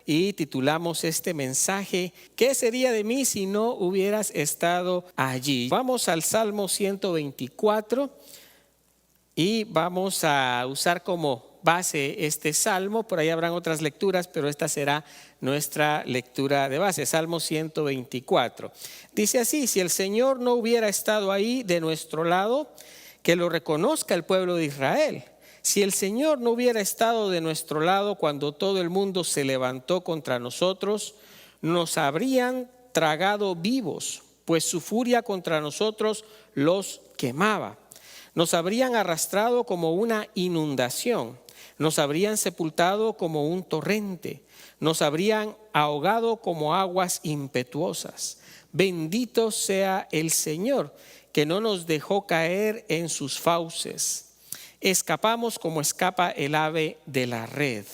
y titulamos este mensaje: ¿qué sería de mí si no hubieras estado allí? Vamos al Salmo 124 y vamos a usar como base este salmo. Por ahí habrán otras lecturas, pero esta será nuestra lectura de base. Salmo 124. Dice así: si el Señor no hubiera estado ahí de nuestro lado, que lo reconozca el pueblo de Israel. Si el Señor no hubiera estado de nuestro lado cuando todo el mundo se levantó contra nosotros, nos habrían tragado vivos, pues su furia contra nosotros los quemaba. Nos habrían arrastrado como una inundación, nos habrían sepultado como un torrente, nos habrían ahogado como aguas impetuosas. Bendito sea el Señor, que no nos dejó caer en sus fauces. Escapamos como escapa el ave de la red.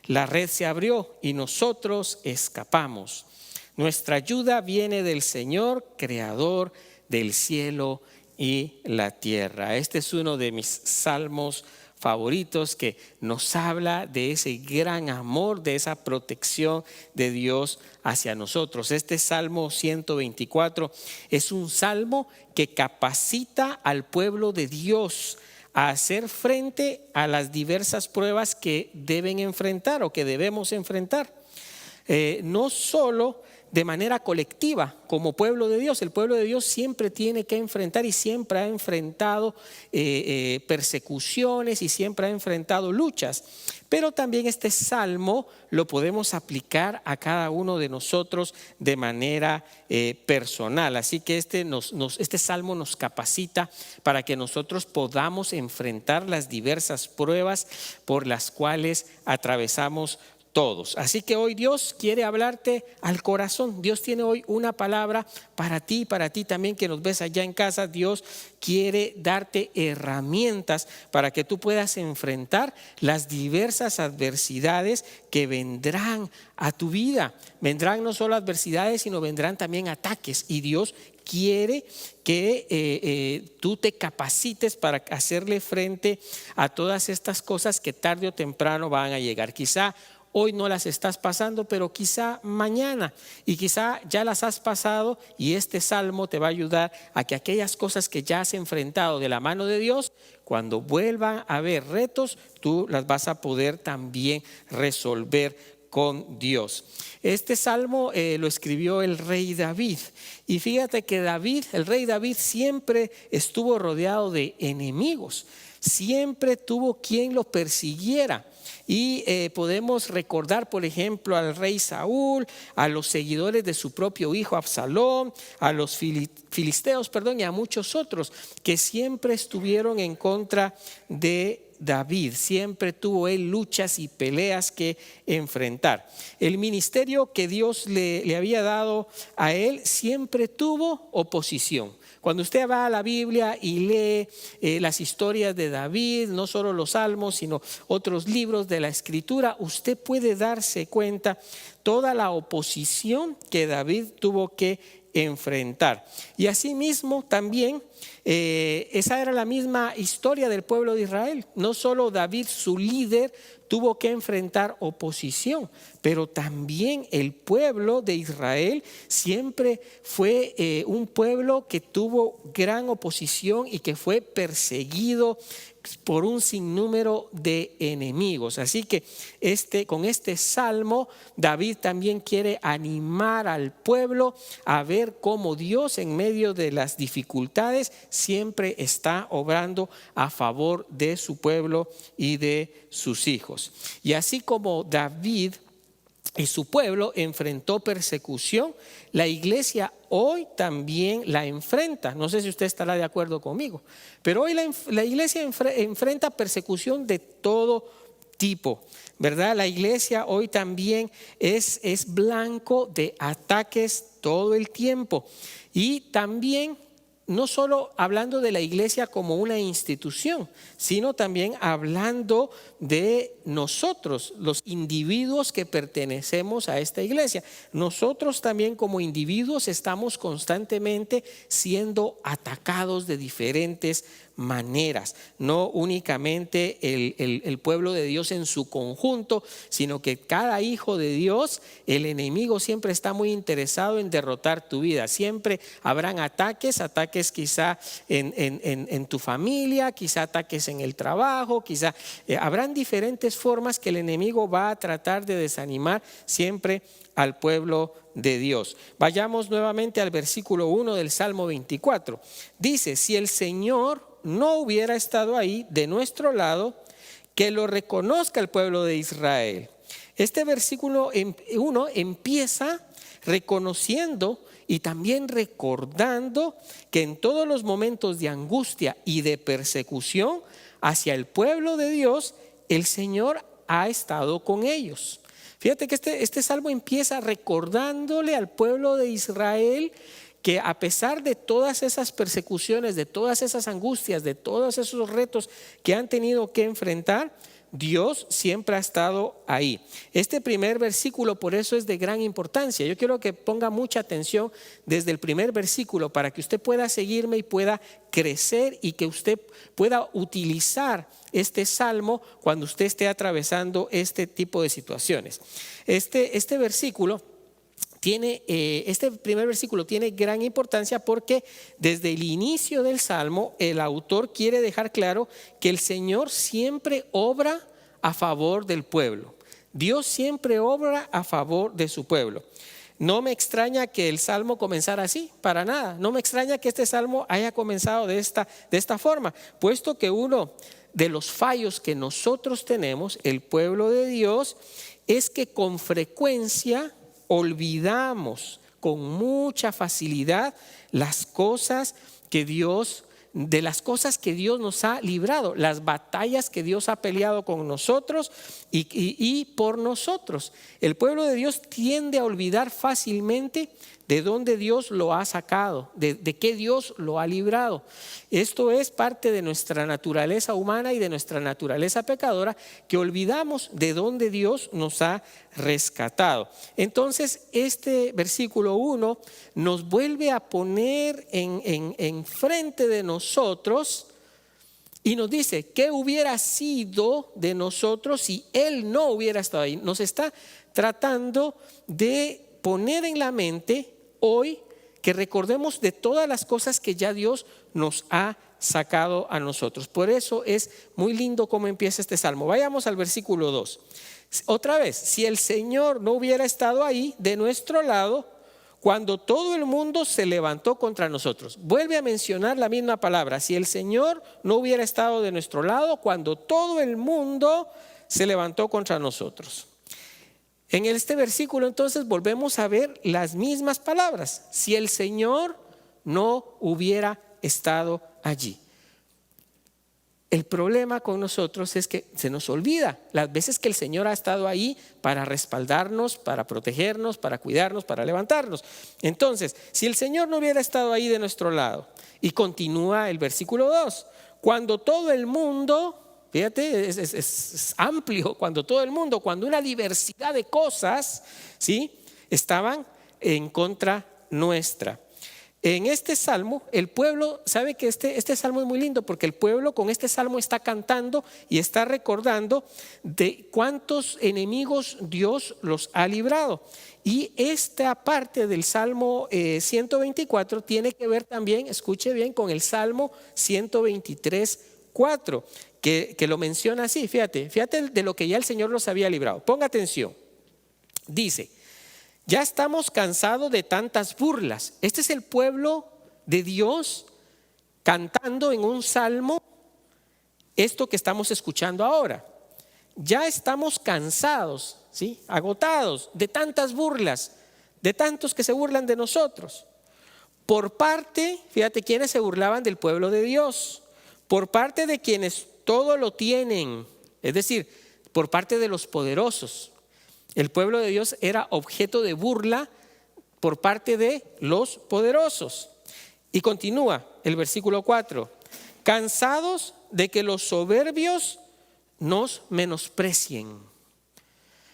La red se abrió y nosotros escapamos. Nuestra ayuda viene del Señor, creador del cielo y la tierra. Este es uno de mis salmos favoritos, que nos habla de ese gran amor, de esa protección de Dios hacia nosotros. Este Salmo 124 es un salmo que capacita al pueblo de Dios a hacer frente a las diversas pruebas que deben enfrentar o que debemos enfrentar. No solo de manera colectiva como pueblo de Dios. El pueblo de Dios siempre tiene que enfrentar y siempre ha enfrentado persecuciones y siempre ha enfrentado luchas. Pero también este salmo lo podemos aplicar a cada uno de nosotros de manera personal. Así que este salmo nos capacita para que nosotros podamos enfrentar las diversas pruebas por las cuales atravesamos todos. Así que hoy Dios quiere hablarte al corazón. Dios tiene hoy una palabra para ti también que nos ves allá en casa. Dios quiere darte herramientas para que tú puedas enfrentar las diversas adversidades que vendrán a tu vida. Vendrán no solo adversidades, sino vendrán también ataques, y Dios quiere que tú te capacites para hacerle frente a todas estas cosas que tarde o temprano van a llegar. Quizá hoy no las estás pasando, pero quizá mañana, y quizá ya las has pasado, y este salmo te va a ayudar a que aquellas cosas que ya has enfrentado de la mano de Dios, cuando vuelvan a haber retos, tú las vas a poder también resolver con Dios. Este salmo lo escribió el rey David, y fíjate que el rey David siempre estuvo rodeado de enemigos, siempre tuvo quien lo persiguiera. Y podemos recordar, por ejemplo, al rey Saúl, a los seguidores de su propio hijo Absalón, a los filisteos, y a muchos otros que siempre estuvieron en contra de David. Siempre tuvo él luchas y peleas que enfrentar. El ministerio que Dios le había dado a él siempre tuvo oposición. Cuando usted va a la Biblia y lee las historias de David, no solo los salmos, sino otros libros de la Escritura, usted puede darse cuenta toda la oposición que David tuvo que enfrentar. Y asimismo también esa era la misma historia del pueblo de Israel. No solo David, su líder, tuvo que enfrentar oposición, pero también el pueblo de Israel siempre fue un pueblo que tuvo gran oposición y que fue perseguido por un sinnúmero de enemigos. Así que con este salmo, David también quiere animar al pueblo a ver cómo Dios, en medio de las dificultades, siempre está obrando a favor de su pueblo y de sus hijos. Y así como David y su pueblo enfrentó persecución, la iglesia hoy también la enfrenta. No sé si usted estará de acuerdo conmigo, pero hoy la iglesia enfrenta persecución de todo tipo, ¿verdad? La iglesia hoy también es blanco de ataques todo el tiempo, y también no solo hablando de la iglesia como una institución, sino también hablando de nosotros, los individuos que pertenecemos a esta iglesia. Nosotros también como individuos estamos constantemente siendo atacados de diferentes maneras, no únicamente el pueblo de Dios en su conjunto, sino que cada hijo de Dios, el enemigo siempre está muy interesado en derrotar tu vida. Siempre habrán ataques quizá en tu familia, quizá ataques en el trabajo, quizá habrán diferentes formas que el enemigo va a tratar de desanimar siempre al pueblo de Dios. Vayamos nuevamente al versículo 1 del Salmo 24. Dice: si el Señor no hubiera estado ahí de nuestro lado, que lo reconozca el pueblo de Israel. Este versículo 1 empieza reconociendo y también recordando que en todos los momentos de angustia y de persecución hacia el pueblo de Dios, el Señor ha estado con ellos. Fíjate que este salmo empieza recordándole al pueblo de Israel que a pesar de todas esas persecuciones, de todas esas angustias, de todos esos retos que han tenido que enfrentar, Dios siempre ha estado ahí. Este primer versículo por eso es de gran importancia. Yo quiero que ponga mucha atención desde el primer versículo para que usted pueda seguirme y pueda crecer y que usted pueda utilizar este salmo cuando usted esté atravesando este tipo de situaciones. Este versículo este primer versículo tiene gran importancia porque desde el inicio del Salmo el autor quiere dejar claro que el Señor siempre obra a favor del pueblo. Dios siempre obra a favor de su pueblo. No me extraña que el Salmo comenzara así, para nada. No me extraña que este Salmo haya comenzado de esta forma, puesto que uno de los fallos que nosotros tenemos, el pueblo de Dios, es que con frecuencia olvidamos con mucha facilidad las cosas que Dios nos ha librado, las batallas que Dios ha peleado con nosotros y por nosotros. El pueblo de Dios tiende a olvidar fácilmente de dónde Dios lo ha sacado, de qué Dios lo ha librado. Esto es parte de nuestra naturaleza humana y de nuestra naturaleza pecadora, que olvidamos de dónde Dios nos ha rescatado. Entonces este versículo 1 nos vuelve a poner en frente de nosotros y nos dice: ¿qué hubiera sido de nosotros si Él no hubiera estado ahí? Nos está tratando de poner en la mente hoy que recordemos de todas las cosas que ya Dios nos ha sacado a nosotros. Por eso es muy lindo cómo empieza este salmo. Vayamos al versículo 2. Otra vez: si el Señor no hubiera estado ahí de nuestro lado cuando todo el mundo se levantó contra nosotros. Vuelve a mencionar la misma palabra: si el Señor no hubiera estado de nuestro lado cuando todo el mundo se levantó contra nosotros. En este versículo entonces volvemos a ver las mismas palabras: si el Señor no hubiera estado allí. El problema con nosotros es que se nos olvida las veces que el Señor ha estado ahí para respaldarnos, para protegernos, para cuidarnos, para levantarnos. Entonces, si el Señor no hubiera estado ahí de nuestro lado, y continúa el versículo 2, cuando todo el mundo... Fíjate, es amplio, cuando todo el mundo, cuando una diversidad de cosas, ¿sí?, estaban en contra nuestra. En este salmo, el pueblo, sabe que este salmo es muy lindo porque el pueblo con este salmo está cantando y está recordando de cuántos enemigos Dios los ha librado. Y esta parte del Salmo 124 tiene que ver también, escuche bien, con el Salmo 123:4. Que lo menciona así. Fíjate de lo que ya el Señor los había librado. Ponga atención. Dice: ya estamos cansados de tantas burlas. Este es el pueblo de Dios cantando en un salmo esto que estamos escuchando ahora. Ya estamos cansados, ¿sí?, agotados de tantas burlas, de tantos que se burlan de nosotros. Por parte, fíjate, quienes se burlaban del pueblo de Dios, por parte de quienes todo lo tienen, es decir, por parte de los poderosos. El pueblo de Dios era objeto de burla por parte de los poderosos. Y continúa el versículo 4. Cansados de que los soberbios nos menosprecien.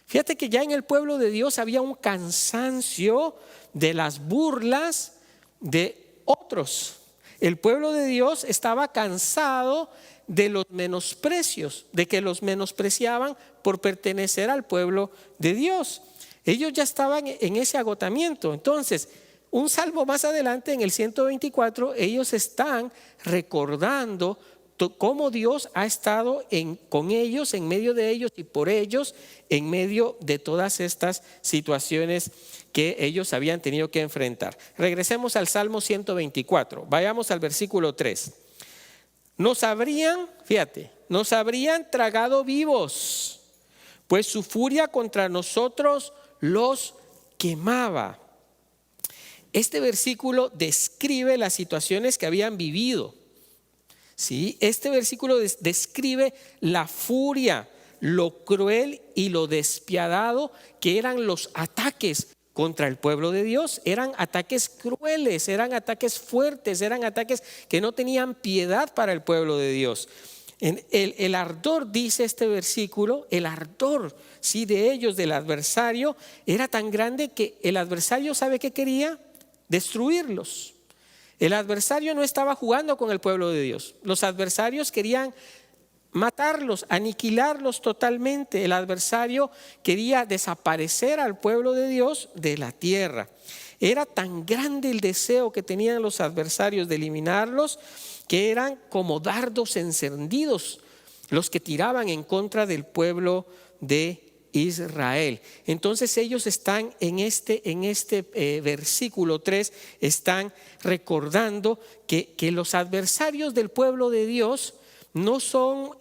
Fíjate que ya en el pueblo de Dios había un cansancio de las burlas de otros. El pueblo de Dios estaba cansado de los menosprecios, de que los menospreciaban por pertenecer al pueblo de Dios. Ellos ya estaban en ese agotamiento. Entonces, un salmo más adelante, en el 124, ellos están recordando cómo Dios ha estado con ellos, en medio de ellos y por ellos, en medio de todas estas situaciones que ellos habían tenido que enfrentar. Regresemos al Salmo 124, vayamos al versículo 3. Nos habrían tragado vivos, pues su furia contra nosotros los quemaba. Este versículo describe las situaciones que habían vivido. ¿Sí? Este versículo describe la furia, lo cruel y lo despiadado que eran los ataques contra el pueblo de Dios. Eran ataques crueles, eran ataques fuertes, eran ataques que no tenían piedad para el pueblo de Dios. El ardor, dice este versículo, el ardor, sí, de ellos, del adversario, era tan grande que el adversario, ¿sabe qué quería? Destruirlos. El adversario no estaba jugando con el pueblo de Dios. Los adversarios querían matarlos, aniquilarlos totalmente. El adversario quería desaparecer al pueblo de Dios de la tierra. Era tan grande el deseo que tenían los adversarios de eliminarlos, que eran como dardos encendidos los que tiraban en contra del pueblo de Israel. Entonces ellos están en este versículo 3, están recordando que los adversarios del pueblo de Dios no son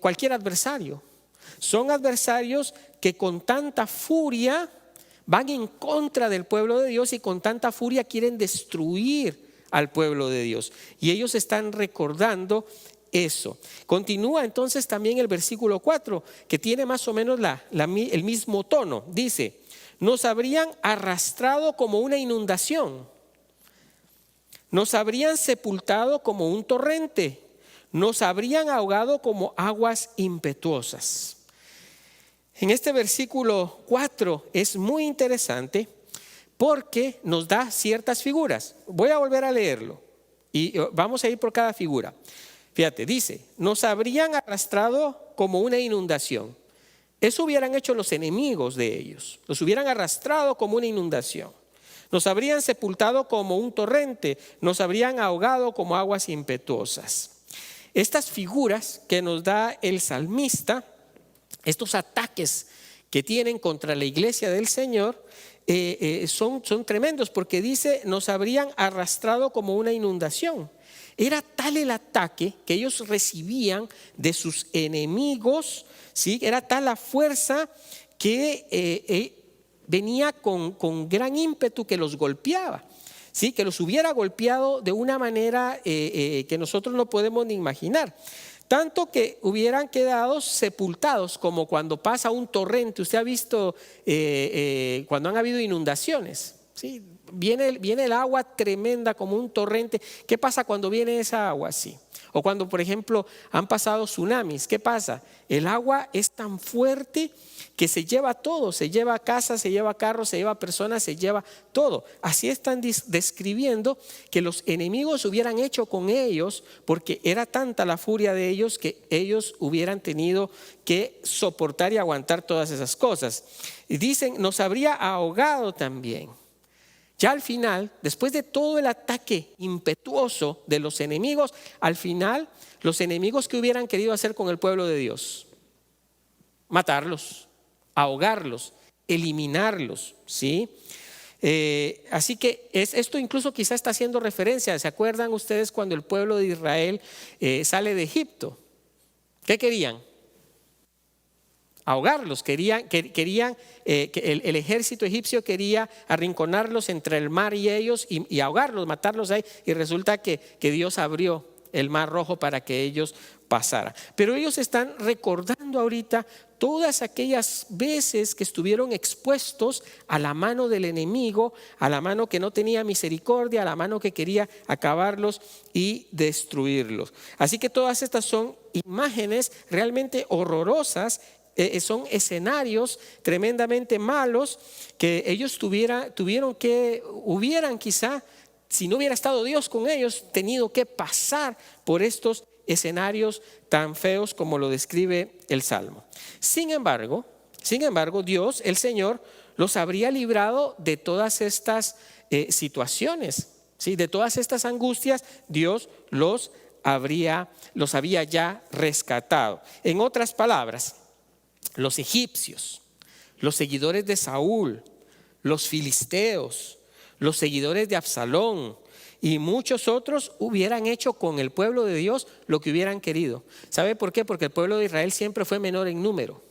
cualquier adversario. Son adversarios que con tanta furia van en contra del pueblo de Dios y con tanta furia quieren destruir al pueblo de Dios. Y ellos están recordando eso. Continúa entonces también el versículo 4, que tiene más o menos el mismo tono. Dice: nos habrían arrastrado como una inundación, nos habrían sepultado como un torrente, nos habrían ahogado como aguas impetuosas. En este versículo 4 es muy interesante porque nos da ciertas figuras. Voy a volver a leerlo y vamos a ir por cada figura. Fíjate, dice: nos habrían arrastrado como una inundación. Eso hubieran hecho los enemigos de ellos. Los hubieran arrastrado como una inundación. Nos habrían sepultado como un torrente. Nos habrían ahogado como aguas impetuosas. Estas figuras que nos da el salmista, estos ataques que tienen contra la iglesia del Señor, son tremendos, porque dice: nos habrían arrastrado como una inundación. Era tal el ataque que ellos recibían de sus enemigos, ¿sí? Era tal la fuerza que venía con gran ímpetu que los golpeaba, ¿sí? Que los hubiera golpeado de una manera que nosotros no podemos ni imaginar. Tanto que hubieran quedado sepultados, como cuando pasa un torrente. Usted ha visto cuando han habido inundaciones, ¿sí? Viene el agua tremenda como un torrente. ¿Qué pasa cuando viene esa agua así? O cuando, por ejemplo, han pasado tsunamis. ¿Qué pasa? El agua es tan fuerte que se lleva todo. Se lleva casas, se lleva carros, se lleva personas, se lleva todo. Así están describiendo que los enemigos hubieran hecho con ellos, porque era tanta la furia de ellos que ellos hubieran tenido que soportar y aguantar todas esas cosas. Y dicen: nos habría ahogado también. Ya al final, después de todo el ataque impetuoso de los enemigos, al final, los enemigos, ¿qué hubieran querido hacer con el pueblo de Dios? Matarlos, ahogarlos, eliminarlos, ¿sí? Así que esto incluso quizá está haciendo referencia. ¿Se acuerdan ustedes cuando el pueblo de Israel sale de Egipto? ¿Qué querían? Ahogarlos, querían que el ejército egipcio quería arrinconarlos entre el mar y ellos y ahogarlos, matarlos ahí. Y resulta que Dios abrió el mar rojo para que ellos pasara. Pero ellos están recordando ahorita todas aquellas veces que estuvieron expuestos a la mano del enemigo, a la mano que no tenía misericordia, a la mano que quería acabarlos y destruirlos. Así que todas estas son imágenes realmente horrorosas, son escenarios tremendamente malos que ellos hubieran quizá, si no hubiera estado Dios con ellos, tenido que pasar por estos escenarios tan feos como lo describe el Salmo. Sin embargo, Dios, el Señor, los habría librado de todas estas situaciones, ¿sí? De todas estas angustias. Dios los había ya rescatado. En otras palabras, los egipcios, los seguidores de Saúl, los filisteos, los seguidores de Absalón y muchos otros hubieran hecho con el pueblo de Dios lo que hubieran querido. ¿Sabe por qué? Porque el pueblo de Israel siempre fue menor en número.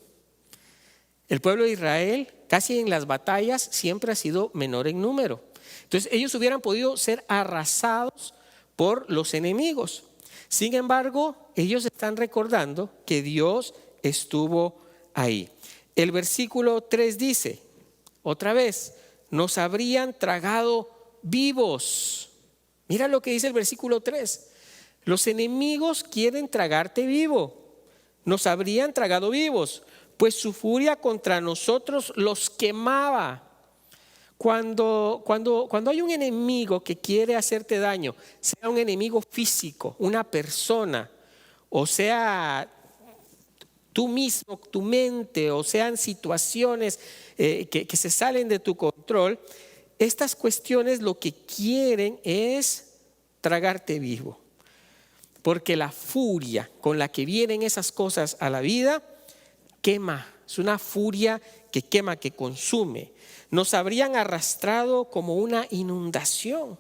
El pueblo de Israel casi en las batallas siempre ha sido menor en número. Entonces ellos hubieran podido ser arrasados por los enemigos. Sin embargo, ellos están recordando que Dios estuvo ahí. El versículo 3 dice, otra vez, nos habrían tragado vivos. Mira lo que dice el versículo 3. Los enemigos quieren tragarte vivo. Nos habrían tragado vivos, pues su furia contra nosotros los quemaba. Cuando hay un enemigo que quiere hacerte daño, sea un enemigo físico, una persona, o sea tú mismo, tu mente, o sean situaciones que se salen de tu control, estas cuestiones lo que quieren es tragarte vivo. Porque la furia con la que vienen esas cosas a la vida quema, es una furia que quema, que consume. Nos habrían arrastrado como una inundación,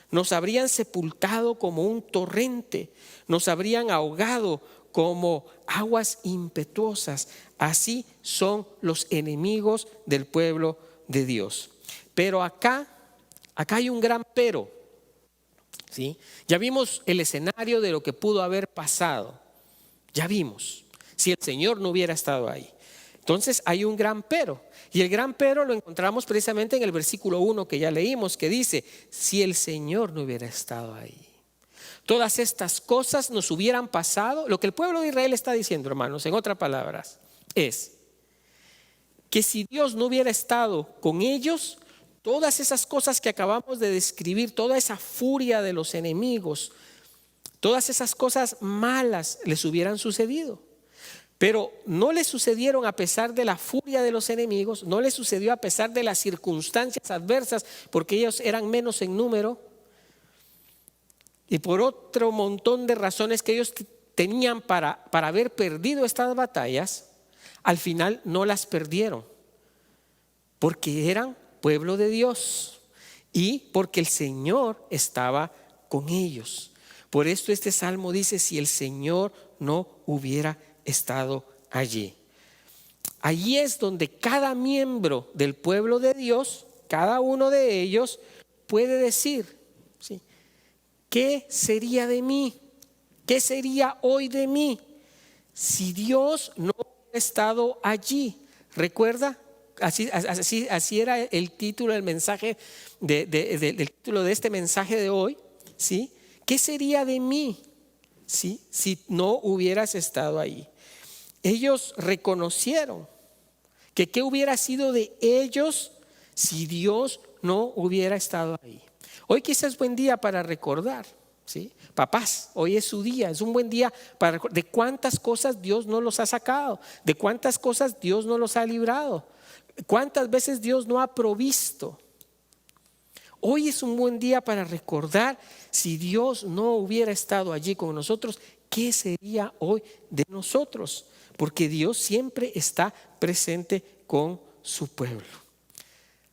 nos habrían sepultado como un torrente, nos habrían ahogado como aguas impetuosas. Así son los enemigos del pueblo de Dios. Pero acá hay un gran pero, ¿sí? Ya vimos el escenario de lo que pudo haber pasado. Ya vimos, si el Señor no hubiera estado ahí. Entonces hay un gran pero. Y el gran pero lo encontramos precisamente en el versículo 1 que ya leímos, que dice, si el Señor no hubiera estado ahí, todas estas cosas nos hubieran pasado. Lo que el pueblo de Israel está diciendo, hermanos, en otras palabras, es que si Dios no hubiera estado con ellos, todas esas cosas que acabamos de describir, toda esa furia de los enemigos, todas esas cosas malas les hubieran sucedido. Pero no les sucedieron a pesar de la furia de los enemigos, no les sucedió a pesar de las circunstancias adversas, porque ellos eran menos en número. Y por otro montón de razones que ellos tenían para haber perdido estas batallas, al final no las perdieron, porque eran pueblo de Dios y porque el Señor estaba con ellos. Por esto este salmo dice, si el Señor no hubiera estado allí. Allí es donde cada miembro del pueblo de Dios, cada uno de ellos puede decir, ¿sí?, ¿qué sería de mí? ¿Qué sería hoy de mí si Dios no hubiera estado allí? ¿Recuerda? Así era el título del mensaje, del título de este mensaje de hoy, ¿sí? ¿Qué sería de mí, ¿sí?, si no hubieras estado ahí? Ellos reconocieron que qué hubiera sido de ellos si Dios no hubiera estado ahí. Hoy quizás es buen día para recordar, ¿sí? Papás, hoy es su día, es un buen día para recordar de cuántas cosas Dios no los ha sacado, de cuántas cosas Dios no los ha librado, cuántas veces Dios no ha provisto. Hoy es un buen día para recordar, si Dios no hubiera estado allí con nosotros, ¿qué sería hoy de nosotros? Porque Dios siempre está presente con su pueblo.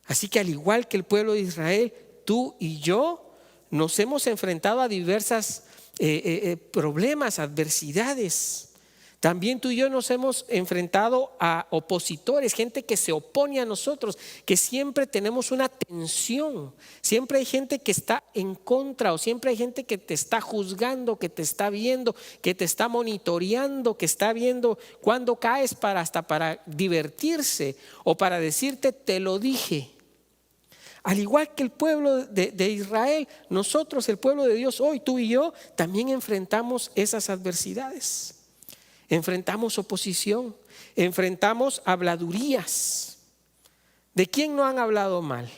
Así que al igual que el pueblo de Israel, tú y yo nos hemos enfrentado a diversas problemas, adversidades. También tú y yo nos hemos enfrentado a opositores, gente que se opone a nosotros, que siempre tenemos una tensión. Siempre hay gente que está en contra, o siempre hay gente que te está juzgando, que te está viendo, que te está monitoreando, que está viendo cuándo caes hasta para divertirse o para decirte te lo dije. Al igual que el pueblo de Israel, nosotros, el pueblo de Dios, hoy tú y yo también enfrentamos esas adversidades. Enfrentamos oposición, enfrentamos habladurías. ¿De quién no han hablado mal?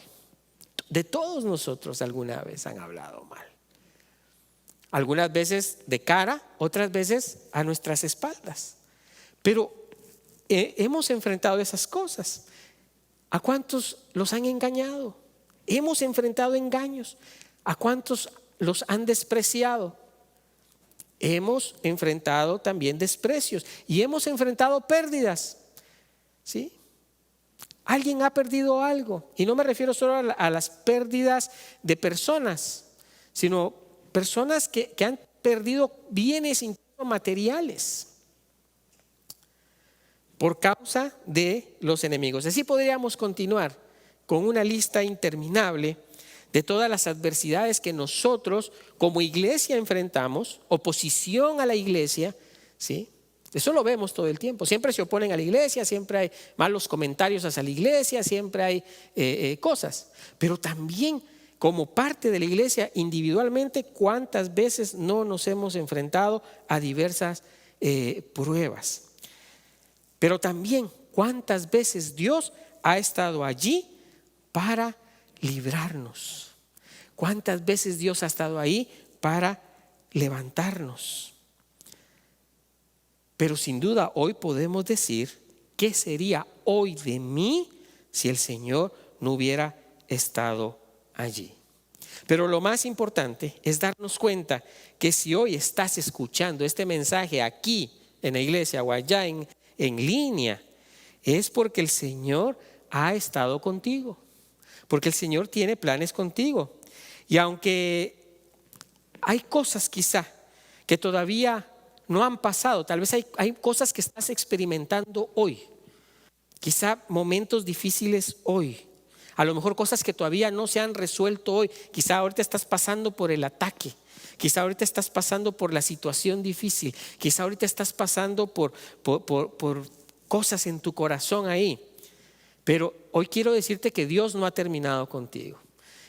De todos nosotros alguna vez han hablado mal. Algunas veces de cara, otras veces a nuestras espaldas. Pero hemos enfrentado esas cosas. ¿A cuántos los han engañado? Hemos enfrentado engaños. ¿A cuántos los han despreciado? Hemos enfrentado también desprecios y hemos enfrentado pérdidas. ¿Sí? Alguien ha perdido algo, y no me refiero solo a las pérdidas de personas, sino personas que han perdido bienes incluso materiales por causa de los enemigos. Así podríamos continuar con una lista interminable de todas las adversidades que nosotros como iglesia enfrentamos, oposición a la iglesia, ¿sí? Eso lo vemos todo el tiempo. Siempre se oponen a la iglesia, siempre hay malos comentarios hacia la iglesia, siempre hay cosas. Pero también como parte de la iglesia individualmente, ¿cuántas veces no nos hemos enfrentado a diversas pruebas? Pero también, ¿cuántas veces Dios ha estado allí para librarnos? ¿Cuántas veces Dios ha estado ahí para levantarnos? Pero sin duda hoy podemos decir, ¿qué sería hoy de mí si el Señor no hubiera estado allí? Pero lo más importante es darnos cuenta que si hoy estás escuchando este mensaje aquí en la iglesia o allá en línea, es porque el Señor ha estado contigo, porque el Señor tiene planes contigo. Y aunque hay cosas quizá que todavía no han pasado, tal vez hay cosas que estás experimentando hoy, quizá momentos difíciles hoy, a lo mejor cosas que todavía no se han resuelto hoy, quizá ahorita estás pasando por el ataque, quizá ahorita estás pasando por la situación difícil, quizá ahorita estás pasando por cosas en tu corazón ahí. Pero hoy quiero decirte que Dios no ha terminado contigo.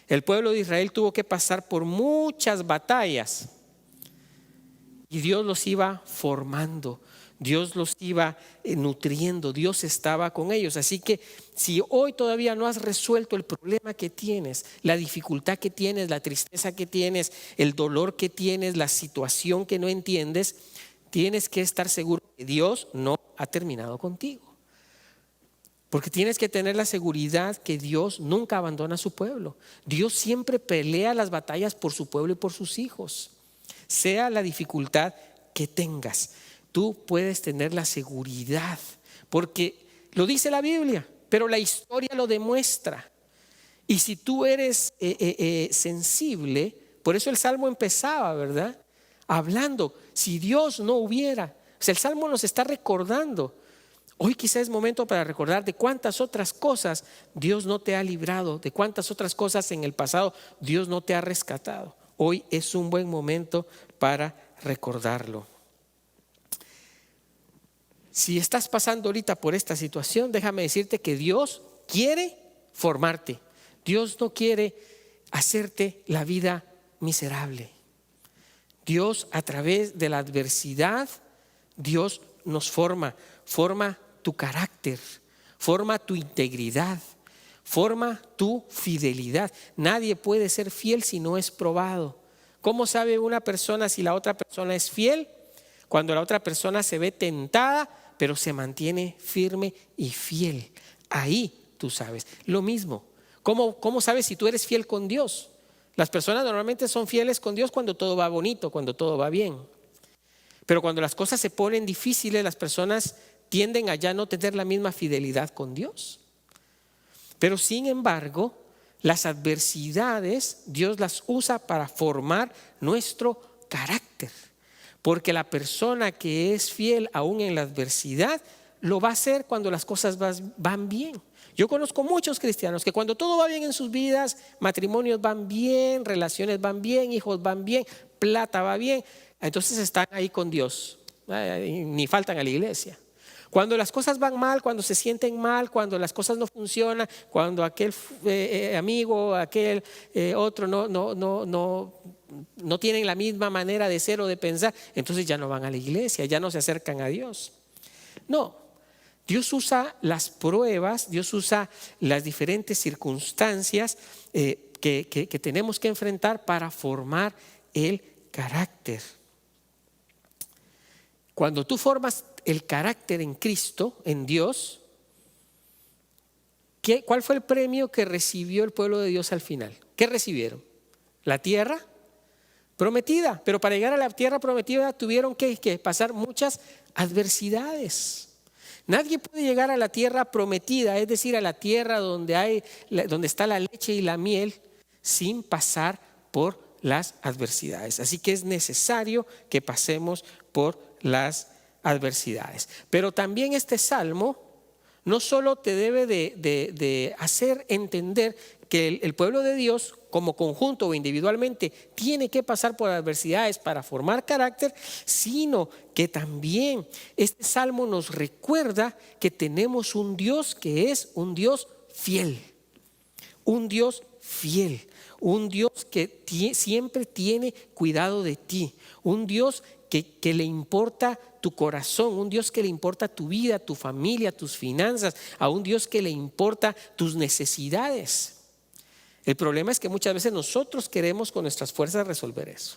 El pueblo de Israel tuvo que pasar por muchas batallas y Dios los iba formando, Dios los iba nutriendo, Dios estaba con ellos. Así que si hoy todavía no has resuelto el problema que tienes, la dificultad que tienes, la tristeza que tienes, el dolor que tienes, la situación que no entiendes, tienes que estar seguro que Dios no ha terminado contigo. Porque tienes que tener la seguridad que Dios nunca abandona a su pueblo. Dios siempre pelea las batallas por su pueblo y por sus hijos. Sea la dificultad que tengas, tú puedes tener la seguridad. Porque lo dice la Biblia, pero la historia lo demuestra. Y si tú eres sensible, por eso el Salmo empezaba, ¿verdad? Hablando, si Dios no hubiera. O sea, el Salmo nos está recordando. Hoy quizás es momento para recordar de cuántas otras cosas Dios no te ha librado, de cuántas otras cosas en el pasado Dios no te ha rescatado. Hoy es un buen momento para recordarlo. Si estás pasando ahorita por esta situación, déjame decirte que Dios quiere formarte. Dios no quiere hacerte la vida miserable. Dios, a través de la adversidad, Dios nos forma tu carácter, forma tu integridad, forma tu fidelidad. Nadie puede ser fiel si no es probado. ¿Cómo sabe una persona si la otra persona es fiel? Cuando la otra persona se ve tentada, pero se mantiene firme y fiel. Ahí tú sabes. Lo mismo. ¿Cómo sabes si tú eres fiel con Dios? Las personas normalmente son fieles con Dios cuando todo va bonito, cuando todo va bien. Pero cuando las cosas se ponen difíciles, las personas tienden a ya no tener la misma fidelidad con Dios. Pero sin embargo, las adversidades Dios las usa para formar nuestro carácter, porque la persona que es fiel aún en la adversidad lo va a hacer cuando las cosas van bien. Yo conozco muchos cristianos que cuando todo va bien en sus vidas, matrimonios van bien, relaciones van bien, hijos van bien, plata va bien, entonces están ahí con Dios, ni faltan a la iglesia. Cuando las cosas van mal, cuando se sienten mal, cuando las cosas no funcionan, cuando aquel amigo, aquel otro no tienen la misma manera de ser o de pensar, entonces ya no van a la iglesia, ya no se acercan a Dios. No. Dios usa las pruebas, Dios usa las diferentes circunstancias que tenemos que enfrentar para formar el carácter. Cuando tú formas el carácter en Cristo, en Dios, ¿cuál fue el premio que recibió el pueblo de Dios al final? ¿Qué recibieron? La tierra prometida, pero para llegar a la tierra prometida tuvieron que pasar muchas adversidades. Nadie puede llegar a la tierra prometida, es decir, a la tierra donde está la leche y la miel, sin pasar por las adversidades. Así que es necesario que pasemos por las adversidades. Pero también este salmo no solo te debe de hacer entender que el pueblo de Dios, como conjunto o individualmente, tiene que pasar por adversidades para formar carácter, sino que también este salmo nos recuerda que tenemos un Dios que es un Dios fiel, un Dios fiel, un Dios que siempre tiene cuidado de ti, un Dios que le importa tu corazón, un Dios que le importa tu vida, tu familia, tus finanzas, a un Dios que le importa tus necesidades. El problema es que muchas veces nosotros queremos con nuestras fuerzas resolver eso.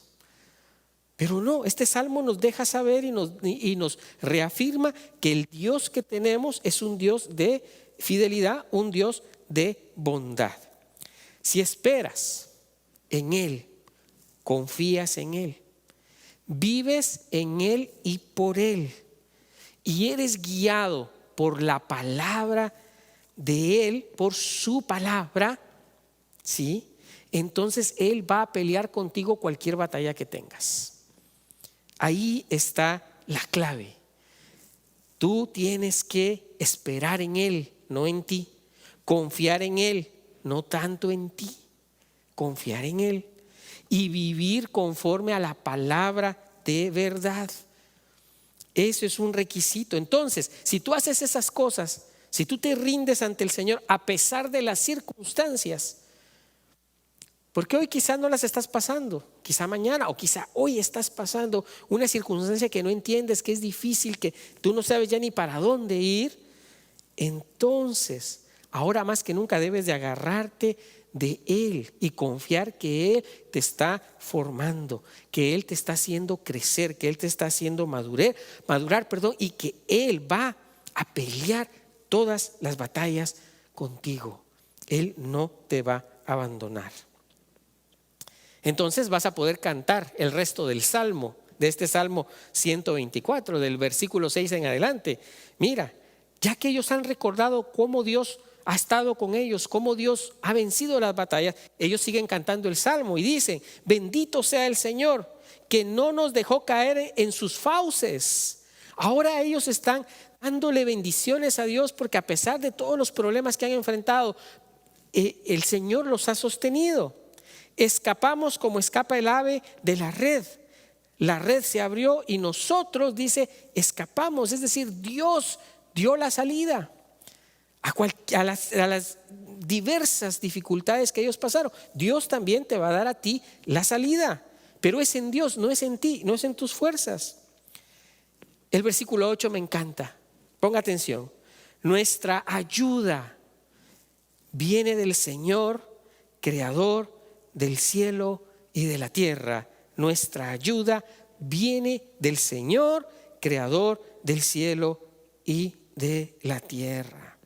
Pero no, este salmo nos deja saber y nos reafirma que el Dios que tenemos es un Dios de fidelidad, un Dios de bondad. Si esperas en Él, confías en Él, vives en Él y por Él, y eres guiado por la palabra de Él, por su palabra, ¿sí? Entonces Él va a pelear contigo cualquier batalla que tengas. Ahí está la clave. Tú tienes que esperar en Él, no en ti. Confiar en Él, no tanto en ti. Confiar en Él y vivir conforme a la palabra de verdad. Eso es un requisito. Entonces, si tú haces esas cosas, si tú te rindes ante el Señor a pesar de las circunstancias, porque hoy quizás no las estás pasando, quizá mañana o quizá hoy estás pasando una circunstancia que no entiendes, que es difícil, que tú no sabes ya ni para dónde ir, entonces ahora más que nunca debes de agarrarte de Él y confiar que Él te está formando, que Él te está haciendo crecer, que Él te está haciendo madurar, y que Él va a pelear todas las batallas contigo. Él no te va a abandonar. Entonces vas a poder cantar el resto del salmo, de este salmo 124, del versículo 6 en adelante. Mira, ya que ellos han recordado cómo Dios ha estado con ellos, cómo Dios ha vencido las batallas, ellos siguen cantando el salmo y dicen: bendito sea el Señor, que no nos dejó caer en sus fauces. Ahora ellos están dándole bendiciones a Dios porque a pesar de todos los problemas que han enfrentado, el Señor los ha sostenido. Escapamos como escapa el ave de la red. La red se abrió y nosotros, dice, escapamos. Es decir, Dios dio la salida a las diversas dificultades que ellos pasaron. Dios también te va a dar a ti la salida, pero es en Dios, no es en ti, no es en tus fuerzas. El versículo 8 me encanta. Ponga atención. Nuestra ayuda viene del Señor, creador del cielo y de la tierra. Nuestra ayuda viene del Señor, creador del cielo y de la tierra.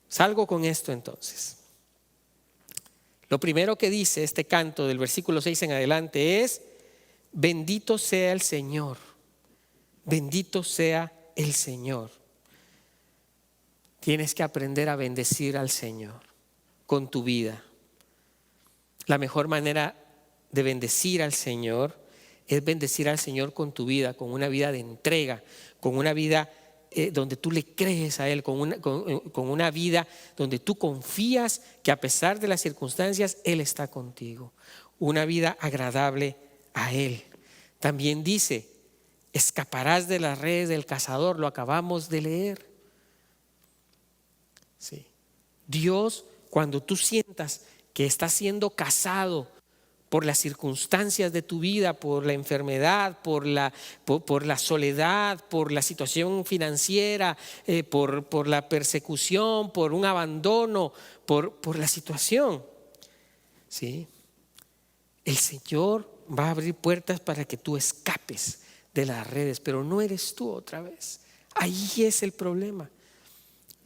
Salgo con esto entonces. Lo primero que dice este canto del versículo 6 en adelante es: bendito sea el Señor, bendito sea el Señor. Tienes que aprender a bendecir al Señor con tu vida. La mejor manera de bendecir al Señor es bendecir al Señor con tu vida, con una vida de entrega, con una vida donde tú le crees a Él, con una vida donde tú confías que a pesar de las circunstancias, Él está contigo. Una vida agradable a Él. También dice, escaparás de las redes del cazador, lo acabamos de leer. Sí. Dios, cuando tú sientas que estás siendo cazado por las circunstancias de tu vida, por la enfermedad, por la soledad, por la situación financiera, por la persecución, por un abandono, por la situación, ¿sí? El Señor va a abrir puertas para que tú escapes de las redes, pero no eres tú otra vez. Ahí es el problema.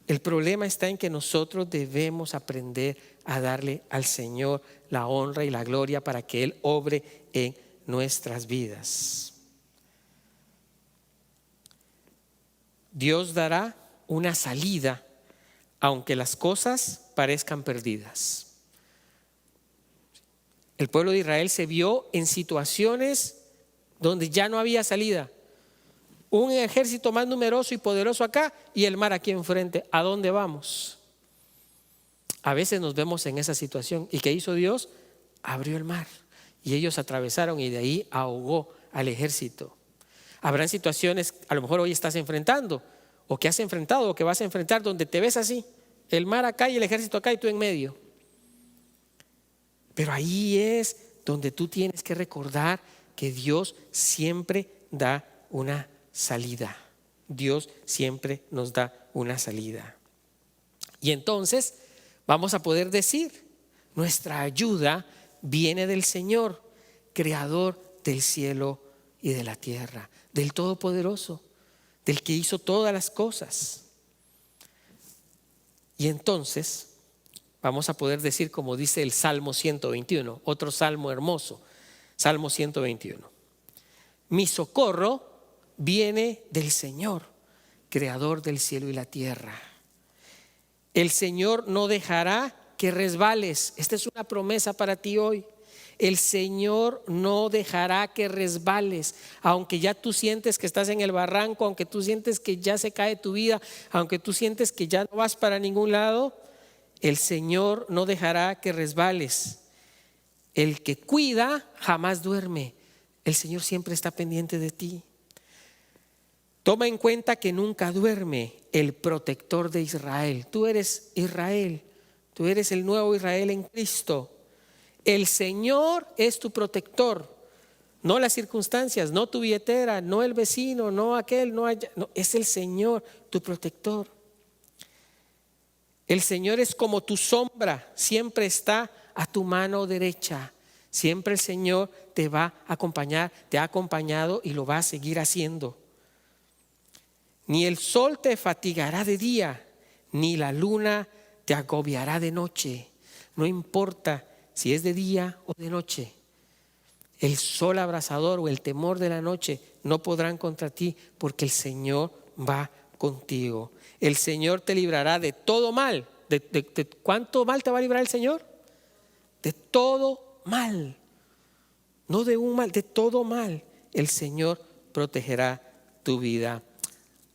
El problema está en que nosotros debemos aprender a darle al Señor la honra y la gloria para que Él obre en nuestras vidas. Dios dará una salida aunque las cosas parezcan perdidas. El pueblo de Israel se vio en situaciones donde ya no había salida. Un ejército más numeroso y poderoso acá y el mar aquí enfrente. ¿A dónde vamos? A veces nos vemos en esa situación. ¿Y qué hizo Dios? Abrió el mar y ellos atravesaron y de ahí ahogó al ejército. Habrán situaciones, a lo mejor hoy estás enfrentando o que has enfrentado o que vas a enfrentar donde te ves así, el mar acá y el ejército acá y tú en medio. Pero ahí es donde tú tienes que recordar que Dios siempre da una salida. Dios siempre nos da una salida. Y entonces vamos a poder decir, nuestra ayuda viene del Señor, creador del cielo y de la tierra, del Todopoderoso, del que hizo todas las cosas. Y entonces vamos a poder decir, como dice el Salmo 121, otro salmo hermoso, Salmo 121. Mi socorro viene del Señor, creador del cielo y la tierra. El Señor no dejará que resbales. Esta es una promesa para ti hoy. El Señor no dejará que resbales, aunque ya tú sientes que estás en el barranco, aunque tú sientes que ya se cae tu vida, aunque tú sientes que ya no vas para ningún lado, el Señor no dejará que resbales. El que cuida jamás duerme. El Señor siempre está pendiente de ti. Toma en cuenta que nunca duerme el protector de Israel. Tú eres Israel, tú eres el nuevo Israel en Cristo. El Señor es tu protector, no las circunstancias, no tu billetera, no el vecino, no aquel, no allá, no, es el Señor tu protector. El Señor es como tu sombra, siempre está a tu mano derecha. Siempre el Señor te va a acompañar, te ha acompañado y lo va a seguir haciendo. Ni el sol te fatigará de día, ni la luna te agobiará de noche. No importa si es de día o de noche. El sol abrasador o el temor de la noche no podrán contra ti, porque el Señor va contigo. El Señor te librará de todo mal. ¿De cuánto mal te va a librar el Señor? De todo mal. No de un mal, de todo mal. El Señor protegerá tu vida.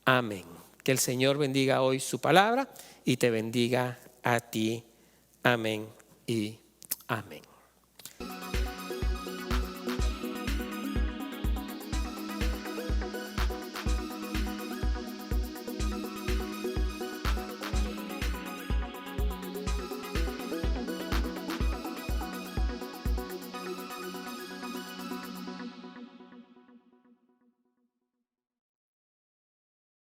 Amén. Que el Señor bendiga hoy su palabra y te bendiga a ti. Amén y amén.